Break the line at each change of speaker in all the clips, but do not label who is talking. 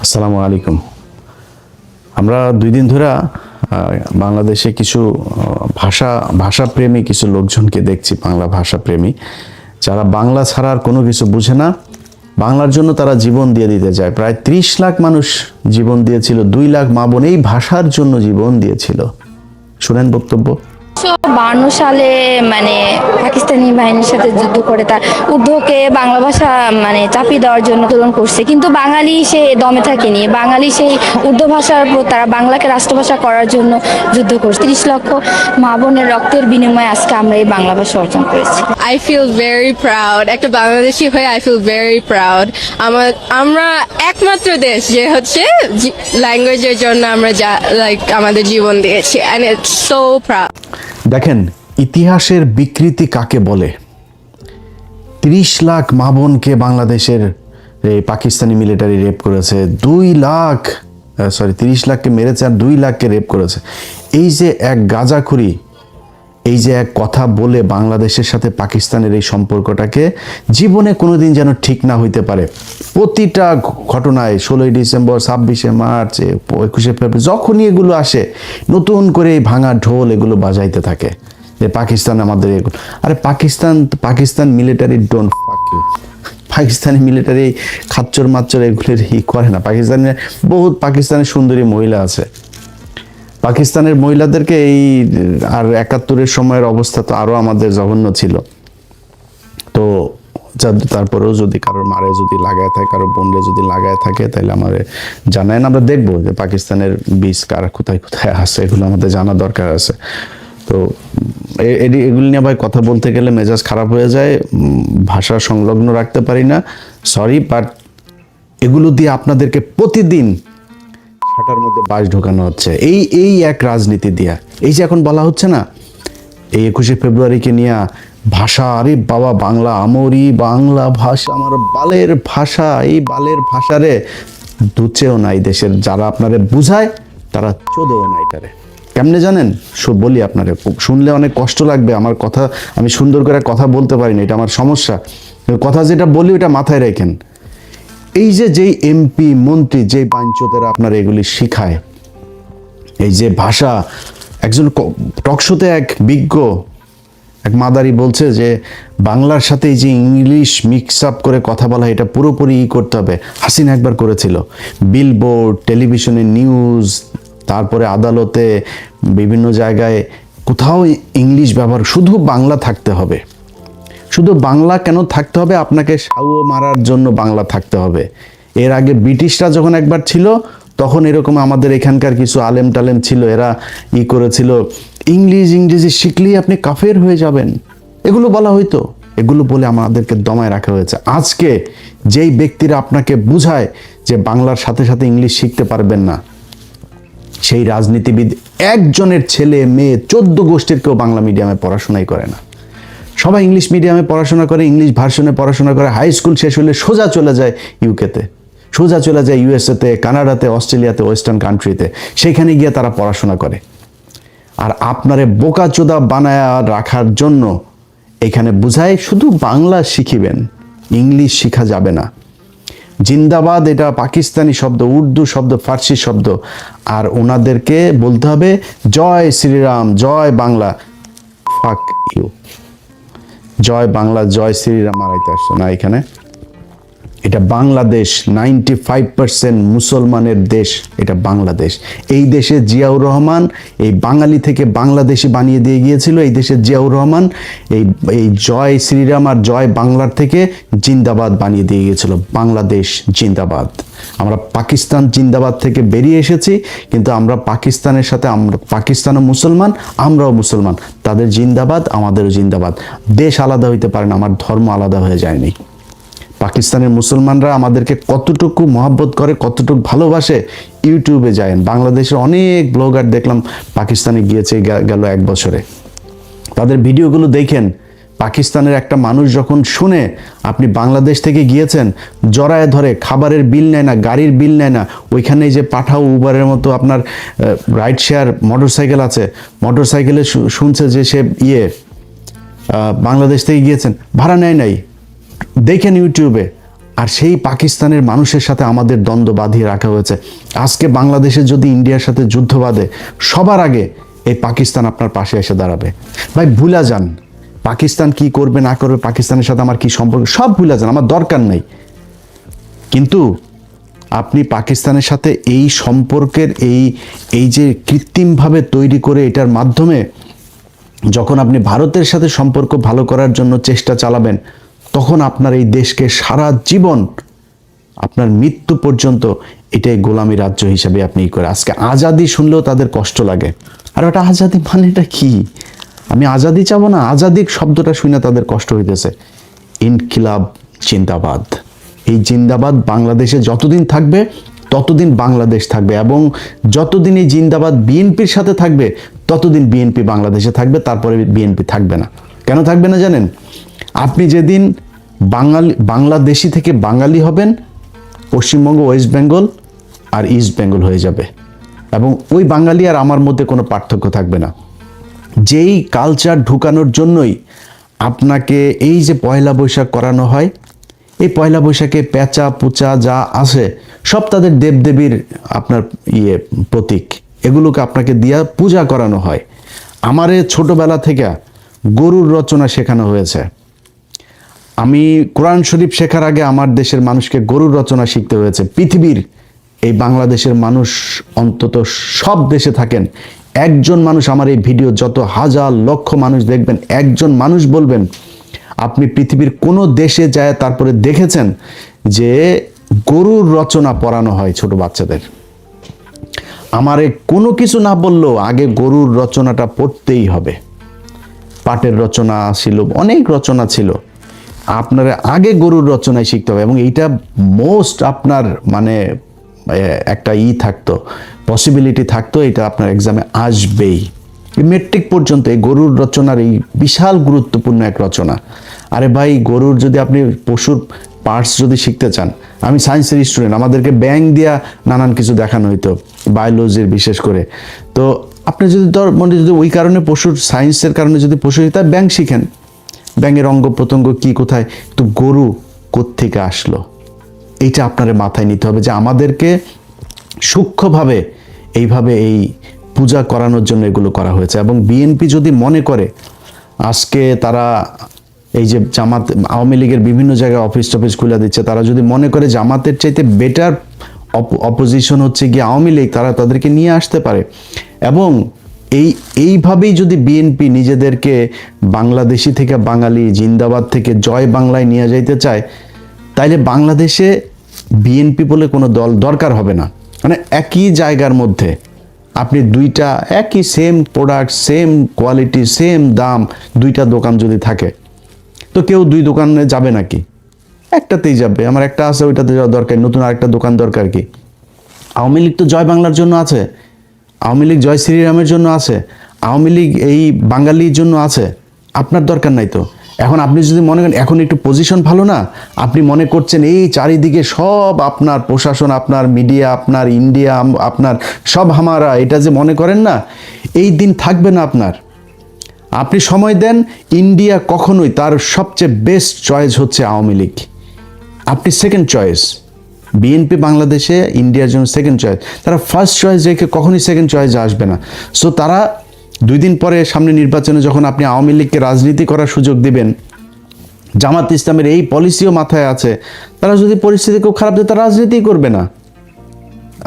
আসসালামু আলাইকুম। আমরা 2 দিন ধরে বাংলাদেশে কিছু ভাষাপ্রেমী কিছু লোকজনকে দেখছি, বাংলা ভাষাপ্রেমী যারা বাংলা ছাড়া আর কোনো কিছু বুঝে না। বাংলার জন্য তারা জীবন দিয়ে দিতে চায়। প্রায় 30 লাখ মানুষ জীবন দিয়েছিল, 2 লাখ মা বোন এই ভাষার জন্য জীবন দিয়েছিল। শুনেন বক্তব্য।
1952 সালে পাকিস্তানি বাহিনীর সাথে যুদ্ধ করে তার ঊর্ধ্বকে বাংলা ভাষা চাপিয়ে দেওয়ার জন্য আন্দোলন করছে, কিন্তু বাঙালি সে দমে থাকেনি। বাঙালি সেই উর্দু ভাষার উপর তারা বাংলাকে রাষ্ট্রভাষা করার জন্য যুদ্ধ করছে। 30 লক্ষ মা বোনের রক্তের বিনিময়ে আজকে আমরা এই বাংলা ভাষা অর্জন করেছি।
I feel very proud. একটা বাংলাদেশি হয়ে I feel very proud. আমরা একমাত্র দেশ যে হচ্ছে ল্যাঙ্গুয়েজের জন্য আমরা আমাদের জীবন দিয়েছি, and it's so proud.
দেখেন ইতিহাসের বিকৃতি কাকে বলে। 30 লাখ মা বোনকে বাংলাদেশের পাকিস্তানি মিলিটারি রেপ করেছে, 30 লাখকে মেরেছে আর 2 লাখকে রেপ করেছে। এই যে এক গাঁজাখুরি, এই যে এক কথা বলে বাংলাদেশের সাথে পাকিস্তানের এই সম্পর্কটাকে জীবনে কোনোদিন যেন ঠিক না হইতে পারে। প্রতিটা ঘটনায় 16ই ডিসেম্বর, 26শে মার্চ, 21শে ফেব্রুয়ারি যখনই এগুলো আসে, নতুন করে এই ভাঙা ঢোল এগুলো বাজাইতে থাকে যে পাকিস্তান আমাদের এগুলো। আরে Pakistan military don't fuck you. Pakistani military খাচ্চর মাচ্চর এগুলোর করে না। পাকিস্তানের সুন্দরী মহিলা আছে। পাকিস্তানের মহিলাদেরকে আর 71-এর সময়ের অবস্থা তো আরো আমাদের জঘন্য ছিল। তো তারপরেও যদি কারোর মারে যদি লাগায় থাকে, কারোর বোনরে যদি লাগায় থাকে, তাহলে আমাদের জানায় না, আমরা দেখবো যে পাকিস্তানের বীজ কার কোথায় কোথায় আছে, এগুলো আমাদের জানা দরকার আছে। তো এগুলো নিয়ে ভাই কথা বলতে গেলে মেজাজ খারাপ হয়ে যায়, ভাষা সংলগ্ন রাখতে পারি না, সরি। বাট এগুলো দিয়ে আপনাদেরকে প্রতিদিন ছাটার মধ্যে বাস ঢোকানো হচ্ছে এই এক রাজনীতি দিয়া। এই যে এখন বলা হচ্ছে না, এই 21শে ফেব্রুয়ারিকে নিয়ে ভাষা, আরে বাবা বাংলা আমরি, বাংলা ভাষা আমার বালের ভাষা। এই বালের ভাষারে দুচেও নাই দেশের যারা আপনারে বুঝায়, তারা চোদেও নাই তারে। কেমনে জানেন? বলি আপনারে, শুনলে অনেক কষ্ট লাগবে আমার কথা। আমি সুন্দর করে কথা বলতে পারি না, এটা আমার সমস্যা। কথা যেটা বলি ওটা মাথায় রাখেন। এই যেই এমপি মন্ত্রী, যে বাঞ্চতেরা আপনার এগুলি শিখায়, এই যে ভাষা, একজন টকশোতে এক বিজ্ঞ এক মাদারি বলছে যে বাংলার সাথে এই যে ইংলিশ মিক্স আপ করে কথা বলা, এটা পুরোপুরি করতে হবে। হাসিনা একবার করেছিল। বিলবোর্ড, টেলিভিশনে নিউজ, তারপরে আদালতে, বিভিন্ন জায়গায় কোথাও ইংলিশ ব্যবহার, শুধু বাংলা থাকতে হবে। শুধু বাংলা কেন থাকতে হবে? আপনাকে সাউও মারার জন্য বাংলা থাকতে হবে। এর আগে ব্রিটিশরা যখন একবার ছিল, তখন এরকম আমাদের এখানকার কিছু আলেম টালেম ছিল, এরা করেছিল, ইংরেজি শিখলেই আপনি কাফের হয়ে যাবেন, এগুলো বলা হইতো। এগুলো বলে আমাদেরকে দমায় রাখা হয়েছে। আজকে যেই ব্যক্তিরা আপনাকে বুঝায় যে বাংলার সাথে সাথে ইংলিশ শিখতে পারবেন না, সেই রাজনীতিবিদ একজনের ছেলে মেয়ে 14 গোষ্ঠীর কেউ বাংলা মিডিয়ামে পড়াশোনাই করে না। সবাই ইংলিশ মিডিয়ামে পড়াশোনা করে, ইংলিশ ভার্সনে পড়াশোনা করে, হাই স্কুল শেষ হলে সোজা চলে যায় ইউকেতে, সোজা চলে যায় ইউএসএতে, কানাডাতে, অস্ট্রেলিয়াতে, ওয়েস্টার্ন কান্ট্রিতে। সেইখানে গিয়ে তারা পড়াশোনা করে। আর আপনারে বোকাচোদা বানায় রাখার জন্য এখানে বুঝায় শুধু বাংলা শিখিবেন, ইংলিশ শিখা যাবে না। জিন্দাবাদ এটা পাকিস্তানি শব্দ, উর্দু শব্দ, ফার্সি শব্দ। আর ওনাদেরকে বলতে হবে জয় শ্রীরাম, জয় বাংলা। Fuck you. জয় বাংলা, জয় শ্রীরাম মারাইতে আসছে না এখানে। এটা বাংলাদেশ, 95% মুসলমানের দেশ এটা বাংলাদেশ। এই দেশে জিয়াউর রহমান এই বাঙালি থেকে বাংলাদেশি বানিয়ে দিয়ে গিয়েছিল। এই দেশে জিয়াউর রহমান এই জয় শ্রীরাম আর জয় বাংলার থেকে জিন্দাবাদ বানিয়ে দিয়ে গিয়েছিল। বাংলাদেশ জিন্দাবাদ। আমরা পাকিস্তান জিন্দাবাদ থেকে বেরিয়ে এসেছি, কিন্তু আমরা পাকিস্তানের সাথে, আমরা পাকিস্তানও মুসলমান, আমরাও মুসলমান। তাদের জিন্দাবাদ, আমাদেরও জিন্দাবাদ। দেশ আলাদা হইতে পারে না, আমার ধর্ম আলাদা হয়ে যায়নি। পাকিস্তানের মুসলমানরা আমাদেরকে কতটুকু মহব্বত করে, কতটুকু ভালোবাসে, ইউটিউবে যায়েন। বাংলাদেশের অনেক ব্লগার দেখলাম পাকিস্তানে গিয়েছে গেল 1 বছরে। তাদের ভিডিওগুলো দেখেন। পাকিস্তানের একটা মানুষ যখন শুনে আপনি বাংলাদেশ থেকে গিয়েছেন, জড়ায় ধরে, খাবারের বিল নেয় না, গাড়ির বিল নেয় না। ওইখানে যে পাঠাও, উবারের মতো আপনার রাইড শেয়ার মোটরসাইকেল আছে, মোটরসাইকেলে শুনছে যে সে বাংলাদেশ থেকে গিয়েছেন, ভাড়া নেয় নাই। দেখেন ইউটিউবে। আর সেই পাকিস্তানের মানুষের সাথে আমাদের দ্বন্দ্ব বাঁধিয়ে রাখা হয়েছে। আজকে বাংলাদেশে যদি ইন্ডিয়ার সাথে যুদ্ধ বাঁধে, সবার আগে এই পাকিস্তান আপনার পাশে এসে দাঁড়াবে। ভাই ভুলা যান পাকিস্তান কি করবে না করবে, পাকিস্তানের সাথে আমার কি সম্পর্ক, সব ভুলা যান, আমার দরকার নেই। কিন্তু আপনি পাকিস্তানের সাথে এই সম্পর্কের এই যে কৃত্রিমভাবে তৈরি করে এটার মাধ্যমে যখন আপনি ভারতের সাথে সম্পর্ক ভালো করার জন্য চেষ্টা চালাবেন, তখন আপনার এই দেশকে সারা জীবন আপনার মৃত্যু পর্যন্ত এটাই গোলামী রাজ্য হিসাবে আপনি করে। আজকে আজাদি শুনলেও তাদের কষ্ট লাগে। আর ওটা আজাদি মানেটা কি? আমি আজাদি চাবো না, আজাদি শব্দটা শুনে তাদের কষ্ট হইতেছে। ইনকিলাব জিন্দাবাদ, এই জিন্দাবাদ বাংলাদেশে যতদিন থাকবে ততদিন বাংলাদেশ থাকবে, এবং যতদিন এই জিন্দাবাদ বিএনপির সাথে থাকবে ততদিন বিএনপি বাংলাদেশে থাকবে, তারপরে বিএনপি থাকবে না। কেন থাকবে না জানেন? আপনি যেদিন বাংলাদেশি থেকে বাঙালি হবেন, পশ্চিমবঙ্গ, ওয়েস্ট বেঙ্গল আর ইস্ট বেঙ্গল হয়ে যাবে, এবং ওই বাঙালি আর আমার মধ্যে কোনো পার্থক্য থাকবে না। যেই কালচার ঢুকানোর জন্যই আপনাকে এই যে পয়লা বৈশাখ করানো হয়, এই পয়লা বৈশাখে পেঁচা পুচা যা আছে সব তাদের দেবদেবীর আপনার প্রতীক, এগুলোকে আপনাকে দিয়া পূজা করানো হয়। আমারে ছোটবেলা থেকে গরুর রচনা শেখানো হয়েছে। আমি কোরআন শরীফ শেখার আগে আমার দেশের মানুষকে গরুর রচনা শিখতে হয়েছে। পৃথিবীর এই বাংলাদেশের মানুষ, অন্তত সব দেশে থাকেন, একজন মানুষ আমার এই ভিডিও যত হাজার লক্ষ মানুষ দেখবেন, একজন মানুষ বলবেন আপনি পৃথিবীর কোনো দেশে যায় তারপরে দেখেছেন যে গরুর রচনা পড়ানো হয় ছোট বাচ্চাদের। আমারে কোনো কিছু না বললেও আগে গরুর রচনাটা পড়তেই হবে। পাটের রচনা ছিল, অনেক রচনা ছিল, আপনার আগে গরুর রচনায় শিখতে হবে। এবং এইটা মোস্ট আপনার মানে একটা থাকতো, পসিবিলিটি থাকতো, এটা আপনার এক্সামে আসবেই। মেট্রিক পর্যন্ত এই গরুর রচনার এই বিশাল গুরুত্বপূর্ণ এক রচনা। আরে ভাই, গরুর যদি আপনি পশুর পার্টস যদি শিখতে চান, আমি সায়েন্সের স্টুডেন্ট, আমাদেরকে ব্যাঙ দিয়া নানান কিছু দেখানো হইতো, বায়োলজির বিশেষ করে। তো আপনি যদি যদি ওই কারণে পশুর সায়েন্সের কারণে যদি পশু তাই ব্যাঙ শিখেন, ব্যাঙের অঙ্গ প্রত্যঙ্গ কি কোথায়, তো গরু কোত্থেকে আসলো, এইটা আপনার মাথায় নিতে হবে যে আমাদেরকে সূক্ষ্মভাবে এইভাবে এই পূজা করানোর জন্য এগুলো করা হয়েছে। এবং বিএনপি যদি মনে করে আজকে তারা এই যে জামাত, আওয়ামী লীগের বিভিন্ন জায়গায় অফিস টফিস খুলে দিচ্ছে, তারা যদি মনে করে জামাতের চাইতে বেটার অপোজিশন হচ্ছে গিয়ে আওয়ামী লীগ, তারা তাদেরকে নিয়ে আসতে পারে। এবং এইভাবেই যদি বিএনপি নিজেদেরকে বাংলাদেশি থেকে বাঙালি, জিন্দাবাদ থেকে জয় বাংলায় নিয়ে যাইতে চায়, তাইলে বাংলাদেশে বিএনপি বলে কোনো দল দরকার হবে না। মানে একই জায়গার মধ্যে আপনি দুইটা একই same product, same quality, same দাম, দুইটা দোকান যদি থাকে, তো কেউ দুই দোকানে যাবে নাকি? একটাতেই যাবে। আমার একটা আছে, ওইটাতে যাওয়া দরকার, নতুন আরেকটা দোকান দরকার কি? আওয়ামী লীগ তো জয় বাংলার জন্য আছে, আওয়ামী লীগ জয় শ্রীরামের জন্য আছে, আওয়ামী লীগ এই বাঙালির জন্য আছে, আপনার দরকার নাই তো। এখন আপনি যদি মনে করেন এখন একটু পজিশন ভালো না, আপনি মনে করছেন এই চারিদিকে সব আপনার প্রশাসন, আপনার মিডিয়া, আপনার ইন্ডিয়া, আপনার সব হামারা, এটা যে মনে করেন না, এই দিন থাকবে না আপনার। আপনি সময় দেন, ইন্ডিয়া কখনোই তার সবচেয়ে বেস্ট চয়েস হচ্ছে আওয়ামী লীগ, আপনি সেকেন্ড চয়েস। বিএনপি বাংলাদেশে ইন্ডিয়ার জন্য সেকেন্ড চয়েস, তারা ফার্স্ট চয়েস রেখে কখনোই সেকেন্ড চয়েসে আসবে না। সো তারা 2 দিন পরে সামনে নির্বাচনে যখন আপনি আওয়ামী লীগকে রাজনীতি করার সুযোগ দিবেন, জামাত ইসলামের এই পলিসিও মাথায় আছে, তারা যদি পরিস্থিতি খুব খারাপ দেয় তারা রাজনীতি করবে না।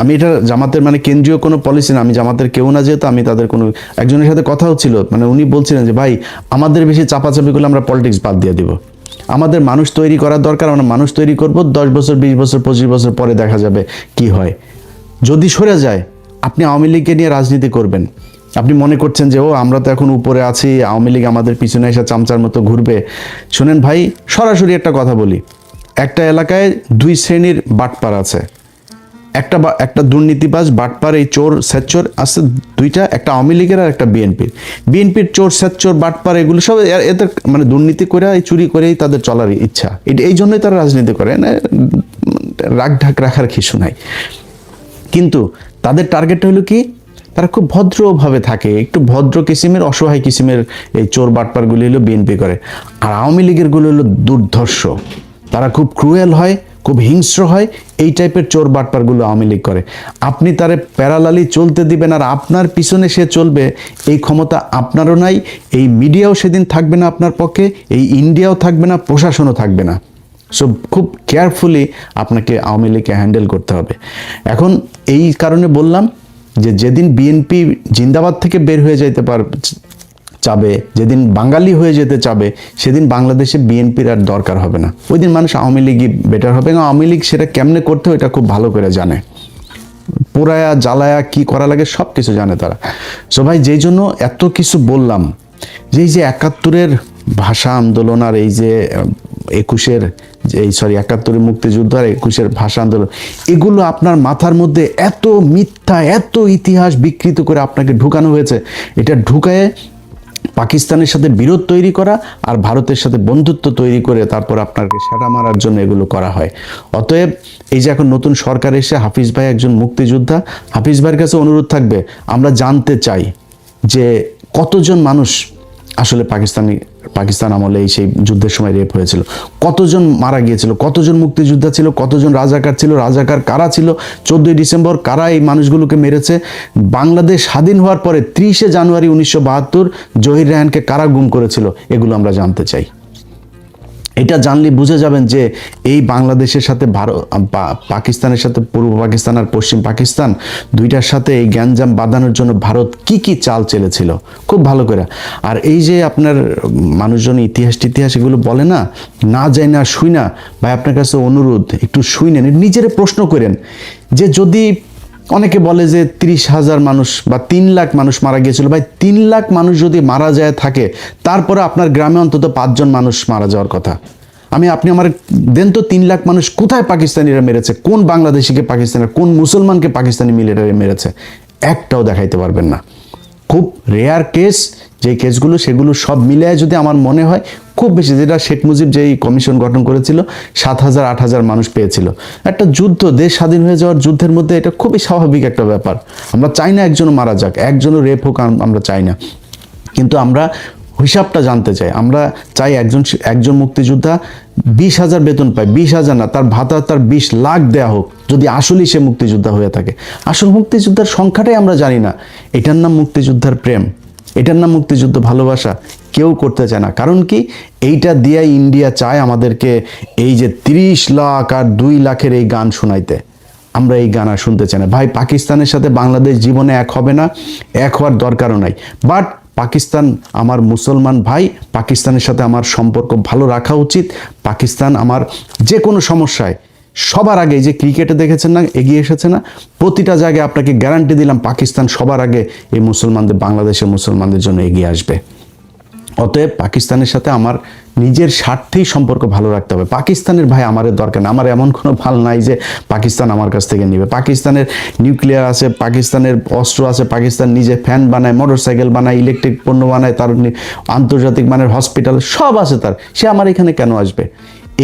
আমি এটা জামাতের মানে কেন্দ্রীয় কোনো পলিসি না, আমি জামাতের কেউ না, যেহেতু আমি তাদের কোনো একজনের সাথে কথা হচ্ছিল, মানে উনি বলছিলেন যে ভাই আমাদের বেশি চাপাচাপি করলে আমরা পলিটিক্স বাদ দিয়ে দিব, আমাদের মানুষ তৈরি করার দরকার, আমরা মানুষ তৈরি করব, 10 বছর 20 বছর 25 বছর পরে দেখা যাবে কি হয়। যদি সরে যায় আপনি আওয়ামী লীগকে নিয়ে রাজনীতি করবেন, আপনি মনে করছেন যে ও আমরা তো এখন উপরে আছি, আওয়ামী লীগ আমাদের পিছনে এসে চামচার মতো ঘুরবে। শোনেন ভাই, সরাসরি একটা কথা বলি, একটা এলাকায় 2 শ্রেণীর বাটপার আছে, একটা দুর্নীতিবাজ বাটপার, এই চোর সেচ্চোর আছে দুইটা, একটা আওয়ামী লীগের আর একটা বিএনপির চোর সেচ্চোর বাটপার এগুলো সব এদের মানে দুর্নীতি করে, এই চুরি করেই তাদের চলার ইচ্ছা, এই জন্যই তারা রাজনীতি করে, রাগ ঢাক রাখার কিছু নাই। কিন্তু তাদের টার্গেটটা হলো কি, তারা খুব ভদ্রভাবে থাকে, একটু ভদ্র কিসিমের, অসহায় কিসিমের এই চোর বাটপারগুলি হলো বিএনপি করে। আর আওয়ামী লীগের গুলো হলো দুর্ধর্ষ, তারা খুব ক্রুয়েল হয়, খুব হিংস্র হয়, এই টাইপের চোর বাটপারগুলো আওয়ামী লীগ করে। আপনি তারে প্যারালালি চলতে দিবেন আর আপনার পিছনে সে চলবে, এই ক্ষমতা আপনারও নাই, এই মিডিয়াও সেদিন থাকবে না আপনার পক্ষে, এই ইন্ডিয়াও থাকবে না, প্রশাসনও থাকবে না। সো খুব কেয়ারফুলি আপনাকে আওয়ামী লীগকে হ্যান্ডেল করতে হবে। এখন এই কারণে বললাম যে যেদিন বিএনপি জিন্দাবাদ থেকে বের হয়ে যাইতে চাবে, যেদিন বাঙালি হয়ে যেতে চাবে, সেদিন বাংলাদেশে বিএনপির আর দরকার হবে না। ওই দিন মানুষ আওয়ামী লীগই বেটার হবে। এবং আওয়ামী লীগ সেটা কেমনে করতে হয় এটা খুব ভালো করে জানে, পোড়ায়া জ্বালায়া কি করা লাগে সব কিছু জানে তারা। সো ভাই, যেই জন্য এত কিছু বললাম, যে এই যে ৭১-এর ভাষা আন্দোলন আর এই যে ৭১-এর মুক্তিযুদ্ধ আর ২১-এর ভাষা আন্দোলন, এগুলো আপনার মাথার মধ্যে এত মিথ্যা, এত ইতিহাস বিকৃত করে আপনাকে ঢুকানো হয়েছে। এটা ঢুকায়ে পাকিস্তানের সাথে বিরোধ তৈরি করা আর ভারতের সাথে বন্ধুত্ব তৈরি করে তারপর আপনাকে সেটা মারার জন্য এগুলো করা হয়। অতএব এই যে এখন নতুন সরকার এসে, হাফিজ ভাই একজন মুক্তিযোদ্ধা, হাফিজ ভাইয়ের কাছে অনুরোধ থাকবে, আমরা জানতে চাই যে কতজন মানুষ আসলে পাকিস্তান আমলে এই সেই যুদ্ধের সময় রেপ হয়েছিল, কতজন মারা গিয়েছিল, কতজন মুক্তিযোদ্ধা ছিল, কতজন রাজাকার ছিল, রাজাকার কারা ছিল, 14ই ডিসেম্বর কারা এই মানুষগুলোকে মেরেছে, বাংলাদেশ স্বাধীন হওয়ার পরে 30শে জানুয়ারি 1972 জহির রায়হানকে কারা গুম করেছিল, এগুলো আমরা জানতে চাই। এটা জানলে বুঝে যাবেন যে এই বাংলাদেশের সাথে পাকিস্তানের সাথে পূর্ব পাকিস্তান আর পশ্চিম পাকিস্তান দুইটার সাথে এই গ্যাঞ্জাম বাঁধানোর জন্য ভারত কি কি চাল চেলেছিল খুব ভালো করে। আর এই যে আপনার মানুষজন ইতিহাস এগুলো বলে না যায় না শুই না, ভাই আপনার কাছে অনুরোধ, একটু শুই নেন, নিজেরা প্রশ্ন করেন যে যদি অনেকে বলে যে 30,000 মানুষ বা 3 লাখ মানুষ মারা গিয়েছিল, ভাই 3 লাখ মানুষ যদি মারা যায় থাকে, তারপরে আপনার গ্রামে অন্তত 5 জন মানুষ মারা যাওয়ার কথা। আপনি আমার দেন তো 3 লাখ মানুষ কোথায় পাকিস্তানিরা মেরেছে, কোন বাংলাদেশিকে পাকিস্তানের, কোন মুসলমানকে পাকিস্তানি মিলিটারি মেরেছে, একটাও দেখাইতে পারবেন না। খুব রেয়ার কেস, যে কেসগুলো সেগুলো সব মিলিয়ে যদি আমার মনে হয় খুব বেশি, যেটা শেখ মুজিব যেই কমিশন গঠন করেছিল 7,000-8,000 মানুষ পেয়েছিল। একটা যুদ্ধ, দেশ স্বাধীন হয়ে যাওয়ার যুদ্ধের মধ্যে এটা খুবই স্বাভাবিক একটা ব্যাপার। আমরা চাই না একজনও মারা যাক, একজনও রেপ হোক, আমরা চাই না, কিন্তু আমরা হিসাবটা জানতে চাই। আমরা চাই একজন মুক্তিযোদ্ধা 20,000 বেতন পায়, 20,000 না, তার ভাতা তার 20 লাখ দেয়া হোক, যদি আসলেই সে মুক্তিযোদ্ধা হয়ে থাকে। আসল মুক্তিযোদ্ধার সংখ্যাটাই আমরা জানি না। এটার নাম মুক্তিযোদ্ধার প্রেম, এটার নাম মুক্তিযুদ্ধ ভালোবাসা কেউ করতে চায় না। কারণ কি, এইটা দিয়ে ইন্ডিয়া চায় আমাদেরকে এই যে 30 লাখ আর 2 লাখের এই গান শোনাইতে। আমরা এই গান আর শুনতে চাই না। ভাই, পাকিস্তানের সাথে বাংলাদেশ জীবনে এক হবে না, এক হওয়ার দরকারও নাই। বাট পাকিস্তান আমার মুসলমান ভাই, পাকিস্তানের সাথে আমার সম্পর্ক ভালো রাখা উচিত। পাকিস্তান আমার যে কোনো সমস্যায় সবার আগে, যে ক্রিকেটে দেখেছেন না এগিয়ে এসেছে না, প্রতিটা জায়গায় আপনাকে গ্যারান্টি দিলাম পাকিস্তান সবার আগে এই বাংলাদেশের মুসলমানদের জন্য এগিয়ে আসবে। অতএব পাকিস্তানের সাথে আমার নিজের স্বার্থেই সম্পর্ক ভালো রাখতে হবে। পাকিস্তানের ভাই আমাদের দরকার না, আমার এমন কোনো ভাল নাই যে পাকিস্তান আমার কাছ থেকে নিবে। পাকিস্তানের নিউক্লিয়ার আছে, পাকিস্তানের অস্ত্র আছে, পাকিস্তান নিজে ফ্যান বানায়, মোটরসাইকেল বানায়, ইলেকট্রিক পণ্য বানায়, তার আন্তর্জাতিক মানের হসপিটাল সব আছে তার, সে আমার এখানে কেন আসবে?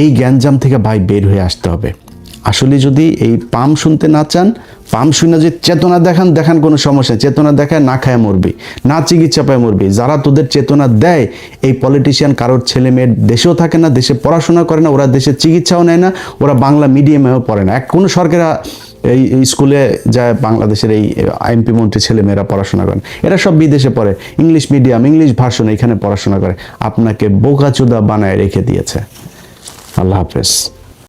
এই গ্যাঞ্জাম থেকে ভাই বের হয়ে আসতে হবে। আসলে যদি এই পাম শুনতে না চান, পাম শুনে যে চেতনা দেখান কোনো সমস্যা, চেতনা দেখায় না খায় মরবি, না চিকিৎসা পায় মরবি। যারা তোদের চেতনা দেয়, এই পলিটিশিয়ান কারোর ছেলে মেয়ের দেশেও থাকে না, দেশে পড়াশোনা করে না, ওরা দেশে চিকিৎসাও নেয় না, ওরা বাংলা মিডিয়ামেও পড়ে না। কোনো সরকার এই স্কুলে যায় বাংলাদেশের এই এমপি মন্ত্রী ছেলে মেয়েরা পড়াশোনা করেন, এরা সব বিদেশে পড়ে, ইংলিশ মিডিয়াম, ইংলিশ ভার্সন এখানে পড়াশোনা করে। আপনাকে বোকাচোদা বানায় রেখে দিয়েছে। আল্লাহ হাফেজ।